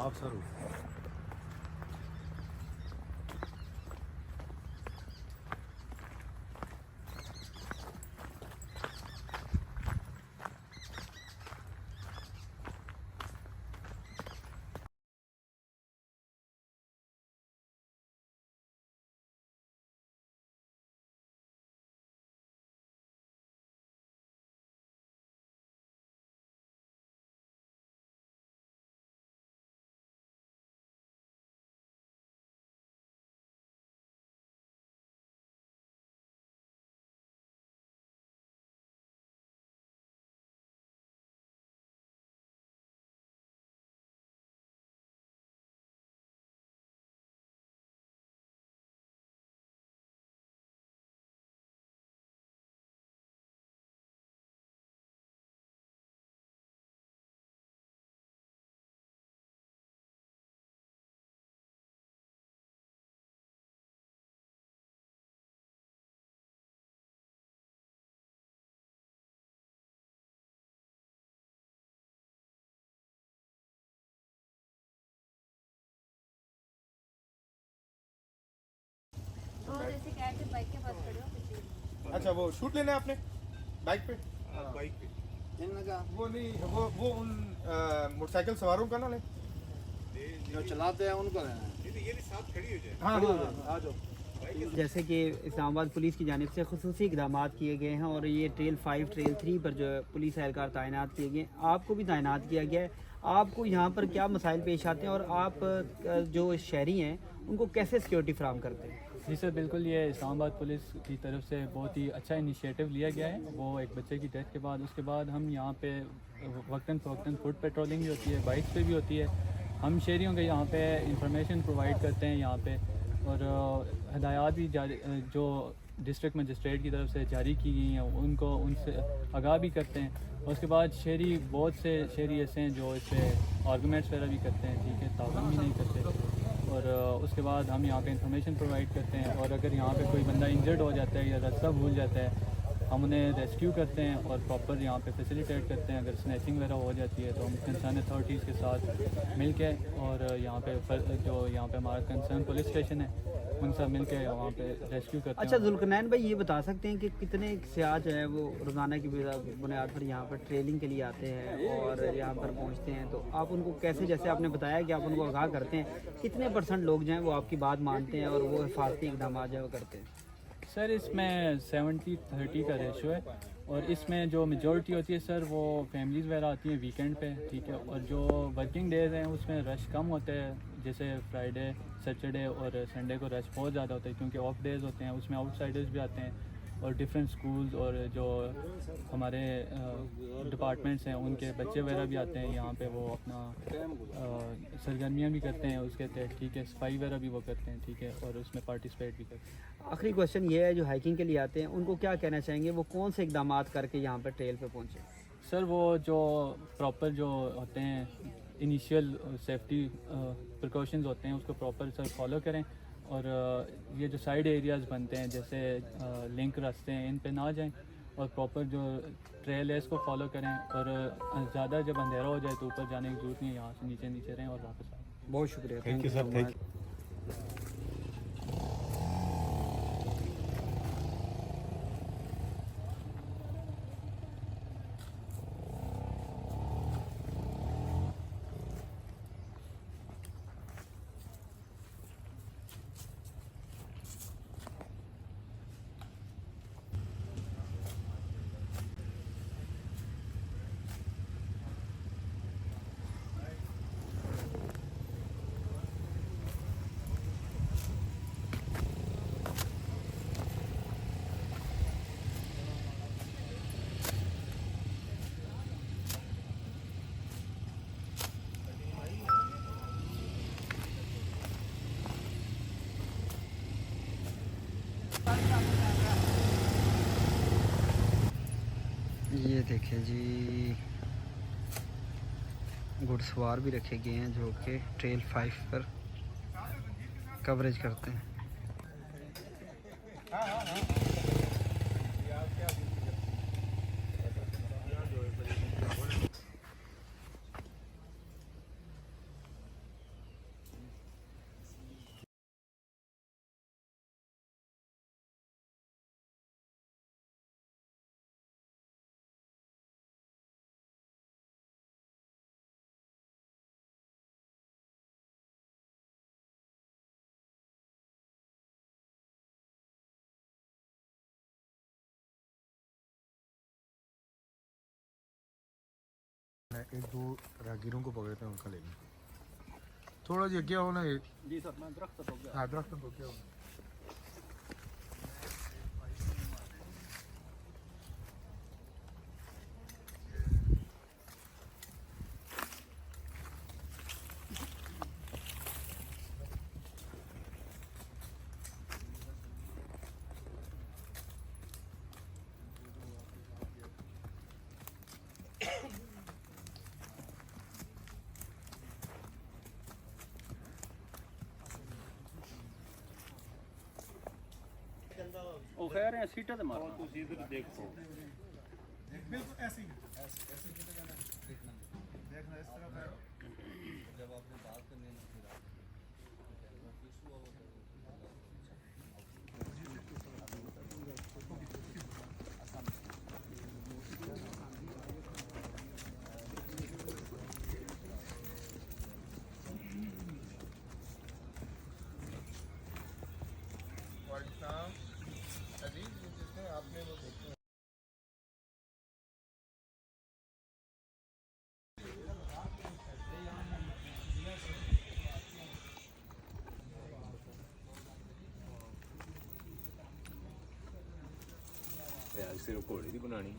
आप सर अच्छा वो शूट लेना है आपने बाइक पे बाइक पे वो नहीं वो उन मोटरसाइकिल सवारों का ना ले जो चलाते हैं उनको लेना है। ये साथ खड़ी हो जाए। हाँ आ जाओ। जैसे कि इस्लामाबाद पुलिस की जानिब से खुसूसी इक़दाम किए गए हैं और ये ट्रेल 5 ट्रेल 3 पर जो पुलिस एहलकार तैनात किए गए, आपको भी तैनात किया गया है। आपको यहाँ पर क्या मसाइल पेश आते हैं और आप जो शहरी हैं उनको कैसे सिक्योरिटी फराहम करते हैं? जी सर, बिल्कुल ये इस्लामाबाद पुलिस की तरफ से बहुत ही अच्छा इनिशिएटिव लिया गया है। वो एक बच्चे की डेथ के बाद उसके बाद हम यहाँ पे वक्तन फ़वक्तन फुट पेट्रोलिंग भी होती है, बाइक्स पे भी होती है। हम शहरियों के यहाँ पे इंफॉर्मेशन प्रोवाइड करते हैं यहाँ पे, और हदायत भी जो डिस्ट्रिक्ट मजिस्ट्रेट की तरफ से जारी की गई हैं उनको उनसे आगाह भी करते हैं। और उसके बाद शहरी बहुत से शहरी ऐसे हैं जो इस पर आर्गूमेंट्स वगैरह भी करते हैं, ठीक है, तावन भी नहीं करते। और उसके बाद हम यहाँ पे इंफॉर्मेशन प्रोवाइड करते हैं, और अगर यहाँ पे कोई बंदा इंजर्ड हो जाता है या रास्ता भूल जाता है हम उन्हें रेस्क्यू करते हैं और प्रॉपर यहाँ पे फैसिलिटेट करते हैं। अगर स्नैचिंग वगैरह हो जाती है तो हम कंसर्न अथॉरिटीज़ के साथ मिल के, और यहाँ पे जो यहाँ पे हमारा कंसर्न पुलिस स्टेशन है उन सब मिल के वहाँ पे रेस्क्यू करते हैं। अच्छा जुल्करनैन भाई, ये बता सकते हैं कि कितने सियाह जो है वो रोज़ाना की बुनियाद पर यहाँ पर ट्रेनिंग के लिए आते हैं और यहाँ पर पहुँचते हैं, तो आप उनको कैसे, जैसे आपने बताया कि आप उनको आगाह करते हैं, कितने % लोग जो हैं वो आपकी बात मानते हैं और वो हिफाजती इक़दाम जो है वो करते हैं? सर इसमें 70-30 का रेशो है, और इसमें जो मेजॉरिटी होती है सर वो फैमिलीज़ वगैरह आती हैं वीकेंड पे, ठीक है। और जो वर्किंग डेज़ हैं उसमें रश कम होता है, जैसे फ्राइडे सैटरडे और संडे को रश बहुत ज़्यादा होता है क्योंकि ऑफ डेज़ होते हैं। उसमें आउटसाइडर्स भी आते हैं और डिफरेंट स्कूल्स और जो हमारे डिपार्टमेंट्स हैं उनके बच्चे वगैरह भी आते हैं यहाँ पे, वो अपना सरगर्मियाँ भी करते हैं उसके तहत, ठीक है, सफाई वगैरह भी वो करते हैं, ठीक है, और उसमें पार्टिसिपेट भी करते हैं। आखिरी क्वेश्चन ये है, जो हाइकिंग के लिए आते हैं उनको क्या कहना चाहेंगे, वो कौन से इक़दाम करके यहाँ पर ट्रेल पे पहुँचे? सर वो जो प्रॉपर जो होते हैं इनिशियल सेफ्टी प्रिकॉशंस होते हैं उसको प्रॉपर सर फॉलो करें, और ये जो साइड एरियाज़ बनते हैं जैसे लिंक रास्ते हैं इन पे ना जाएं, और प्रॉपर जो ट्रेल है इसको फॉलो करें, और ज़्यादा जब अंधेरा हो जाए तो ऊपर जाने की ज़रूरत नहीं है, यहाँ से नीचे नीचे रहें और वापस आएँ। बहुत शुक्रिया, thank you sir, thank you. ये देखें जी, घुड़सवार भी रखे गए हैं जो कि ट्रेल 5 पर कवरेज करते हैं। मैं एक दो राहगीरों को पकड़ता हूँ, उनका लेंगे। थोड़ा जी क्या होना है? जी सर, मैं दरख्त हो गया। हाँ दरख्त तो क्या होना? ਉਹ ਕਹਿ ਰਹੇ ਸੀਟਾਂ ਤੇ ਮਾਰੋ। बिल्कुल ऐसे ही देखना इस तरफ है। जब आपने बात करनी है फिर आपने वो देखा ਸਿਰ ਘੋੜੇ ਦੀ ਬਣਾਣੀ